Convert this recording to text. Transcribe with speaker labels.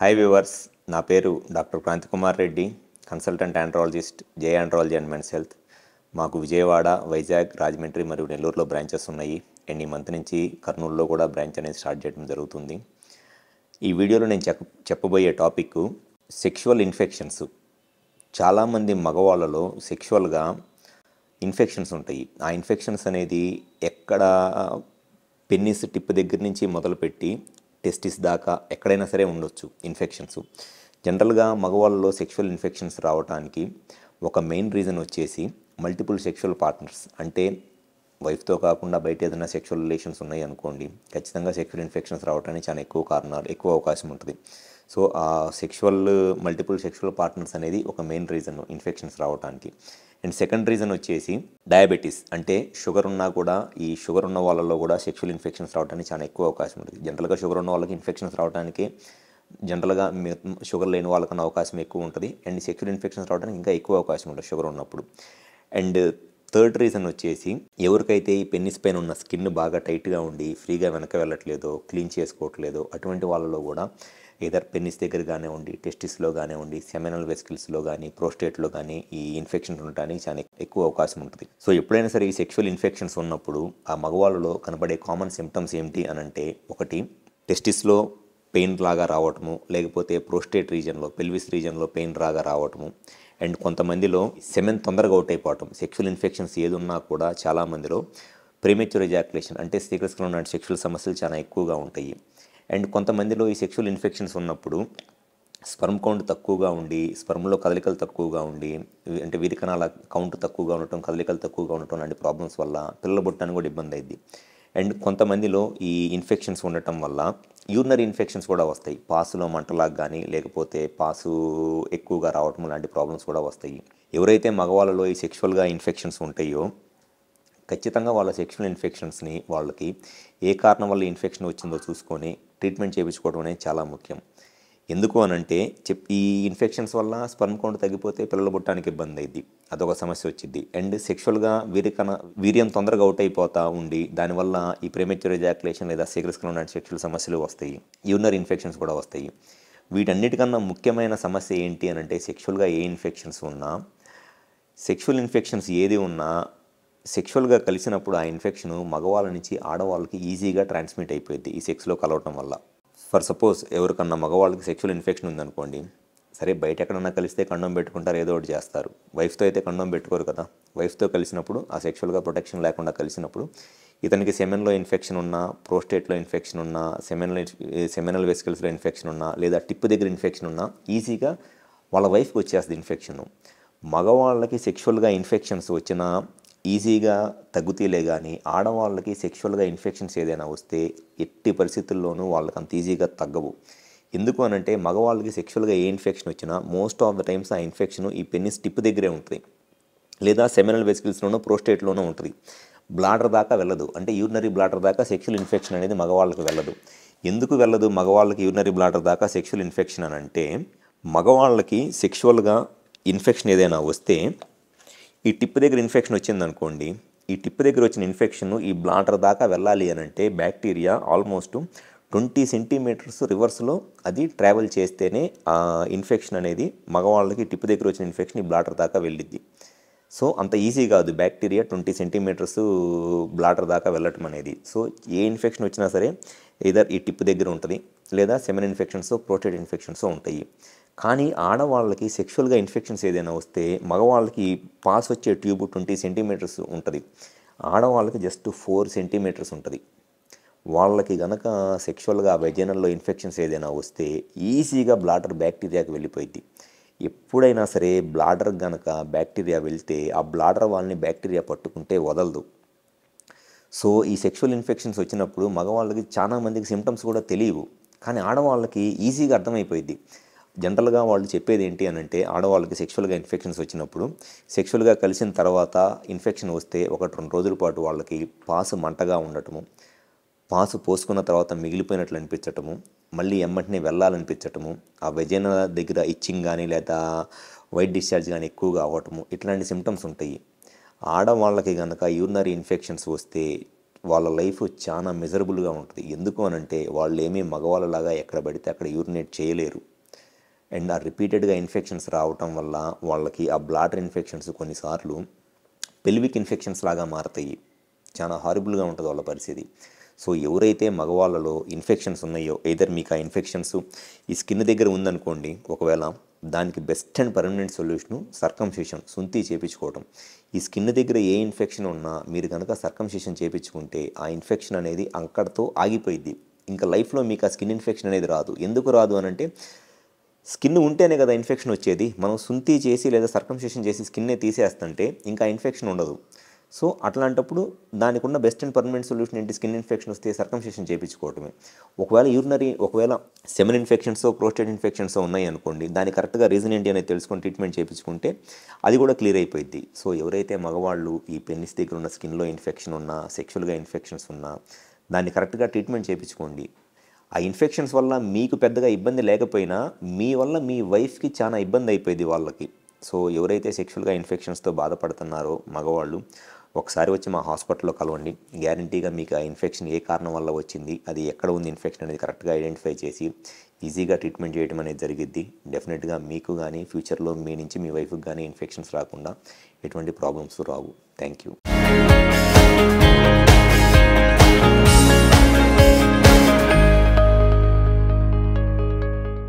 Speaker 1: Hi viewers, నా పేరు doctor Kranthi Kumar Reddy, consultant andrologist, J andrology and men's health. మాకు విజయవాడ, వైజాగ్, రాజమండ్రి మరియు నెల్లూరులో బ్రాంచెస్ ఉన్నాయి. అండ్ ఈ మంత్ నుంచి కర్నూలులో కూడా బ్రాంచ్ అనేది స్టార్ట్ చేయడం జరుగుతుంది. ఈ వీడియోలో నేను చెప్పబోయే టాపిక్ సెక్షువల్ ఇన్ఫెక్షన్స్. చాలామంది మగవాళ్ళలో సెక్షువల్గా ఇన్ఫెక్షన్స్ ఉంటాయి. ఆ ఇన్ఫెక్షన్స్ అనేది ఎక్కడ పెన్నిస్ టిప్ దగ్గర నుంచి మొదలుపెట్టి టెస్టిస్ దాకా ఎక్కడైనా సరే ఉండొచ్చు ఇన్ఫెక్షన్స్. జనరల్గా మగవాళ్ళలో సెక్షువల్ ఇన్ఫెక్షన్స్ రావడానికి ఒక మెయిన్ రీజన్ వచ్చేసి మల్టిపుల్ సెక్షువల్ పార్ట్నర్స్. అంటే వైఫ్తో కాకుండా బయట ఏదైనా సెక్షువల్ రిలేషన్స్ ఉన్నాయి అనుకోండి, ఖచ్చితంగా సెక్షువల్ ఇన్ఫెక్షన్స్ రావడానికి చాలా ఎక్కువ అవకాశం ఉంటుంది. సో ఆ మల్టిపుల్ సెక్షువల్ పార్ట్నర్స్ అనేది ఒక మెయిన్ రీజన్ ఇన్ఫెక్షన్స్ రావడానికి. అండ్ సెకండ్ రీజన్ వచ్చేసి డయాబెటీస్. అంటే షుగర్ ఉన్నా కూడా ఈ షుగర్ ఉన్న వాళ్ళలో కూడా సెక్షువల్ ఇన్ఫెక్షన్స్ రావడానికి చాలా ఎక్కువ అవకాశం ఉంటుంది. జనరల్గా షుగర్ ఉన్న వాళ్ళకి ఇన్ఫెక్షన్స్ రావడానికి జనరల్గా షుగర్ లేని వాళ్ళకన్నా అవకాశం ఎక్కువ ఉంటుంది. అండ్ సెక్షువల్ ఇన్ఫెక్షన్స్ రావడానికి ఇంకా ఎక్కువ అవకాశం ఉంటుంది షుగర్ ఉన్నప్పుడు. అండ్ థర్డ్ రీజన్ వచ్చేసి ఎవరికైతే ఈ పెన్నిస్ పైన ఉన్న స్కిన్ బాగా టైట్గా ఉండి ఫ్రీగా వెనక వెళ్ళట్లేదో, క్లీన్ చేసుకోవట్లేదో, అటువంటి వాళ్ళలో కూడా ఏదర్ పెన్నిస్ దగ్గర కానివ్వండి, టెస్టిస్లో కానివ్వండి, సెమినల్ వెసికల్స్లో కానీ, ప్రోస్టేట్లో కానీ ఈ ఇన్ఫెక్షన్స్ ఉండడానికి చాలా ఎక్కువ అవకాశం ఉంటుంది. సో ఎప్పుడైనా సరే ఈ సెక్షువల్ ఇన్ఫెక్షన్స్ ఉన్నప్పుడు ఆ మగవాళ్ళలో కనబడే కామన్ సిమ్టమ్స్ ఏమిటి అని అంటే, ఒకటి టెస్టిస్లో పెయిన్ లాగా రావటము, లేకపోతే ప్రోస్టేట్ రీజన్లో, పెల్విస్ రీజన్లో పెయిన్ లాగా రావటము. అండ్ కొంతమందిలో సెమెన్ తొందరగా అవుట్ అయిపోవటం. సెక్షువల్ ఇన్ఫెక్షన్స్ ఏది ఉన్నా కూడా చాలామందిలో ప్రీమెచ్యూర్ ఎజాక్యులేషన్ అంటే సీక్రెట్స్లో లాంటి సెక్షువల్ సమస్యలు చాలా ఎక్కువగా ఉంటాయి. అండ్ కొంతమందిలో ఈ సెక్షువల్ ఇన్ఫెక్షన్స్ ఉన్నప్పుడు స్పర్మ్ కౌంట్ తక్కువగా ఉండి, స్పర్మ్లో కదలికలు తక్కువగా ఉండి, అంటే వీరికణాల కౌంట్ తక్కువగా ఉండటం, కదలికలు తక్కువగా ఉండటం లాంటి ప్రాబ్లమ్స్ వల్ల పిల్లలు పుట్టడానికి కూడా ఇబ్బంది అయింది. అండ్ కొంతమందిలో ఈ ఇన్ఫెక్షన్స్ ఉండటం వల్ల యూరినరీ ఇన్ఫెక్షన్స్ కూడా వస్తాయి. పాసులో మంటలాగా కానీ, లేకపోతే పాసు ఎక్కువగా రావటం లాంటి ప్రాబ్లమ్స్ కూడా వస్తాయి. ఎవరైతే మగవాళ్ళలో ఈ సెక్షువల్గా ఇన్ఫెక్షన్స్ ఉంటాయో ఖచ్చితంగా వాళ్ళ సెక్షువల్ ఇన్ఫెక్షన్స్ని వాళ్ళకి ఏ కారణం వల్ల ఇన్ఫెక్షన్ వచ్చిందో చూసుకొని ట్రీట్మెంట్ చేయించుకోవడం అనేది చాలా ముఖ్యం. ఎందుకు అనంటే ఈ ఇన్ఫెక్షన్స్ వల్ల స్పర్మ్ కౌంట్ తగ్గిపోతే పిల్లలు పుట్టడానికి ఇబ్బంది అయింది, అదొక సమస్య వచ్చింది. అండ్ సెక్షువల్గా వీర్యం తొందరగా అవుట్ అయిపోతూ ఉండి దానివల్ల ఈ ప్రీమెచ్యూర్ ఎజాక్యులేషన్ లేదా సీక్రెట్స్లో ఉన్న సెక్షువల్ సమస్యలు వస్తాయి, యూరినరీ ఇన్ఫెక్షన్స్ కూడా వస్తాయి. వీటన్నిటికన్నా ముఖ్యమైన సమస్య ఏంటి అని అంటే, సెక్షువల్గా ఏ ఇన్ఫెక్షన్స్ ఉన్నా, సెక్షువల్ ఇన్ఫెక్షన్స్ ఏది ఉన్నా సెక్షువల్గా కలిసినప్పుడు ఆ ఇన్ఫెక్షన్ మగవాళ్ళ నుంచి ఆడవాళ్ళకి ఈజీగా ట్రాన్స్మిట్ అయిపోయింది ఈ సెక్స్లో కలవటం వల్ల. ఫర్ సపోజ్ ఎవరికన్నా మగవాళ్ళకి సెక్షువల్ ఇన్ఫెక్షన్ ఉందనుకోండి, సరే బయట ఎక్కడన్నా కలిస్తే కండోమ్ పెట్టుకుంటారు, ఏదో ఒకటి చేస్తారు. వైఫ్తో అయితే కండోమ్ పెట్టుకోరు కదా. వైఫ్తో కలిసినప్పుడు ఆ సెక్షువల్గా ప్రొటెక్షన్ లేకుండా కలిసినప్పుడు ఇతనికి సెమెన్లో ఇన్ఫెక్షన్ ఉన్నా, ప్రోస్టేట్లో ఇన్ఫెక్షన్ ఉన్నా, సెమెనల్ వెసికల్స్లో ఇన్ఫెక్షన్ ఉన్నా, లేదా టిప్ దగ్గర ఇన్ఫెక్షన్ ఉన్నా ఈజీగా వాళ్ళ వైఫ్కి వచ్చేస్తుంది ఇన్ఫెక్షన్. మగవాళ్ళకి సెక్షువల్గా ఇన్ఫెక్షన్స్ వచ్చినా ఈజీగా తగ్గుతీలే కానీ ఆడవాళ్ళకి సెక్షువల్గా ఇన్ఫెక్షన్స్ ఏదైనా వస్తే ఎట్టి పరిస్థితుల్లోనూ వాళ్ళకి అంత ఈజీగా తగ్గవు. ఎందుకు అనంటే మగవాళ్ళకి సెక్షువల్గా ఏ ఇన్ఫెక్షన్ వచ్చినా మోస్ట్ ఆఫ్ ద టైమ్స్ ఆ ఇన్ఫెక్షన్ ఈ పెన్నిస్ టిప్ దగ్గరే ఉంటుంది, లేదా సెమినల్ వెసికల్స్లోనో ప్రోస్టేట్లోనో ఉంటుంది. బ్లాడర్ దాకా వెళ్ళదు. అంటే యూరినరీ బ్లాడర్ దాకా సెక్షువల్ ఇన్ఫెక్షన్ అనేది మగవాళ్ళకి వెళ్ళదు. ఎందుకు వెళ్ళదు మగవాళ్ళకి యూరినరీ బ్లాడర్ దాకా సెక్షువల్ ఇన్ఫెక్షన్ అని అంటే, మగవాళ్ళకి సెక్షువల్గా ఇన్ఫెక్షన్ ఏదైనా వస్తే ఈ టిప్ దగ్గర ఇన్ఫెక్షన్ వచ్చిందనుకోండి, ఈ టిప్ దగ్గర వచ్చిన ఇన్ఫెక్షన్ ఈ బ్లాడర్ దాకా వెళ్ళాలి అని అంటే బ్యాక్టీరియా ఆల్మోస్ట్ 20 సెంటీమీటర్స్ రివర్స్లో అది ట్రావెల్ చేస్తేనే ఆ ఇన్ఫెక్షన్ అనేది మగవాళ్ళకి టిప్ దగ్గర వచ్చిన ఇన్ఫెక్షన్ ఈ బ్లాడర్ దాకా వెళ్ళిద్ది. సో అంత ఈజీ కాదు బ్యాక్టీరియా 20 సెంటీమీటర్స్ బ్లాడర్ దాకా వెళ్ళటం అనేది. సో ఏ ఇన్ఫెక్షన్ వచ్చినా సరే either ఈ టిప్ దగ్గర ఉంటుంది, లేదా సెమెన్ ఇన్ఫెక్షన్స్, ప్రోస్టేట్ ఇన్ఫెక్షన్స్ ఉంటాయి. కానీ ఆడవాళ్ళకి సెక్షువల్గా ఇన్ఫెక్షన్స్ ఏదైనా వస్తే మగవాళ్ళకి పాస్ వచ్చే ట్యూబ్ 20 సెంటీమీటర్స్ ఉంటుంది, ఆడవాళ్ళకి జస్ట్ 4 సెంటీమీటర్స్ ఉంటుంది. వాళ్ళకి గనక సెక్షువల్గా వెజైనల్లో ఇన్ఫెక్షన్స్ ఏదైనా వస్తే ఈజీగా బ్లాడర్ బ్యాక్టీరియాకి వెళ్ళిపోయింది. ఎప్పుడైనా సరే బ్లాడర్ గనక బ్యాక్టీరియా వెళ్తే ఆ బ్లాడర్ వాళ్ళని బ్యాక్టీరియా పట్టుకుంటే వదలదు. సో ఈ సెక్షువల్ ఇన్ఫెక్షన్స్ వచ్చినప్పుడు మగవాళ్ళకి చాలా మందికి సిమ్టమ్స్ కూడా తెలియవు, కానీ ఆడవాళ్ళకి ఈజీగా అర్థమైపోయింది. జనరల్గా వాళ్ళు చెప్పేది ఏంటి అని అంటే, ఆడవాళ్ళకి సెక్షువల్గా ఇన్ఫెక్షన్స్ వచ్చినప్పుడు సెక్షువల్గా కలిసిన తర్వాత ఇన్ఫెక్షన్ వస్తే 1-2 రోజుల పాటు వాళ్ళకి పాసు మంటగా ఉండటము, పాసు పోసుకున్న తర్వాత మిగిలిపోయినట్లు అనిపించటము, మళ్ళీ ఎమ్మటినే వెళ్ళాలనిపించటము, ఆ వెజైనా దగ్గర ఇచ్చింగ్ కానీ లేదా వైట్ డిశ్చార్జ్ కానీ ఎక్కువగా అవ్వటము, ఇట్లాంటి సిమ్టమ్స్ ఉంటాయి. ఆడవాళ్ళకి కనుక యూరినరీ ఇన్ఫెక్షన్స్ వస్తే వాళ్ళ లైఫ్ చాలా మిజరబుల్గా ఉంటుంది. ఎందుకు అనంటే వాళ్ళు ఏమీ మగవాళ్ళలాగా ఎక్కడ పడితే అక్కడ యూరినేట్ చేయలేరు. అండ్ ఆ రిపీటెడ్గా ఇన్ఫెక్షన్స్ రావటం వల్ల వాళ్ళకి ఆ బ్లాడర్ ఇన్ఫెక్షన్స్ కొన్నిసార్లు పెల్విక్ ఇన్ఫెక్షన్స్ లాగా మారుతాయి. చాలా హారిబుల్గా ఉంటుంది వాళ్ళ పరిస్థితి. సో ఎవరైతే మగవాళ్ళలో ఇన్ఫెక్షన్స్ ఉన్నాయో, ఎయిదర్ మీకు ఆ ఇన్ఫెక్షన్స్ ఈ స్కిన్ దగ్గర ఉందనుకోండి, ఒకవేళ దానికి best and permanent solution circumcision, సుంతి చేయించుకోవటం. ఈ స్కిన్ దగ్గర ఏ ఇన్ఫెక్షన్ ఉన్నా మీరు కనుక సర్కంసిషన్ చేయించుకుంటే ఆ ఇన్ఫెక్షన్ అనేది అక్కడితో ఆగిపోయింది. ఇంకా లైఫ్లో మీకు ఆ స్కిన్ ఇన్ఫెక్షన్ అనేది రాదు. ఎందుకు రాదు అనంటే స్కిన్ ఉంటేనే కదా ఇన్ఫెక్షన్ వచ్చేది. మనం సుంతి చేసి లేదా సర్కంసిషన్ చేసి స్కిన్నే తీసేస్తుంటే ఇంకా ఇన్ఫెక్షన్ ఉండదు. సో అట్లాంటప్పుడు దానికి ఉన్న బెస్ట్ అండ్ పర్మనెంట్ సొల్యూషన్ ఏంటి? స్కిన్ ఇన్ఫెక్షన్ వస్తే సర్కంసిషన్ చేయించుకోవటమే. ఒకవేళ సెమెన్ ఇన్ఫెక్షన్స్, ప్రోస్టేట్ ఇన్ఫెక్షన్స్ ఉన్నాయి అనుకోండి, దాని కరెక్ట్గా రీజన్ ఏంటి అనేది తెలుసుకొని ట్రీట్మెంట్ చేయించుకుంటే అది కూడా క్లియర్ అయిపోయింది. సో ఎవరైతే మగవాళ్ళు ఈ పెన్నిస్ దగ్గర ఉన్న స్కిన్లో ఇన్ఫెక్షన్ ఉన్నా, సెక్షువల్గా ఇన్ఫెక్షన్స్ ఉన్నా దాన్ని కరెక్ట్గా ట్రీట్మెంట్ చేయించుకోండి. ఆ ఇన్ఫెక్షన్స్ వల్ల మీకు పెద్దగా ఇబ్బంది లేకపోయినా మీ వల్ల మీ వైఫ్కి చాలా ఇబ్బంది అయిపోయింది వాళ్ళకి. సో ఎవరైతే సెక్షువల్గా ఇన్ఫెక్షన్స్తో బాధపడుతున్నారో మగవాళ్ళు, ఒకసారి వచ్చి మా హాస్పిటల్లో కలవండి. గ్యారంటీగా మీకు ఆ ఇన్ఫెక్షన్ ఏ కారణం వల్ల వచ్చింది, అది ఎక్కడ ఉంది ఇన్ఫెక్షన్ అనేది కరెక్ట్గా ఐడెంటిఫై చేసి ఈజీగా ట్రీట్మెంట్ చేయడం అనేది జరిగిద్ది. డెఫినెట్గా మీకు కానీ ఫ్యూచర్లో మీ నుంచి మీ వైఫ్కి కానీ ఇన్ఫెక్షన్స్ రాకుండా ఎటువంటి ప్రాబ్లమ్స్ రావు. Thank you.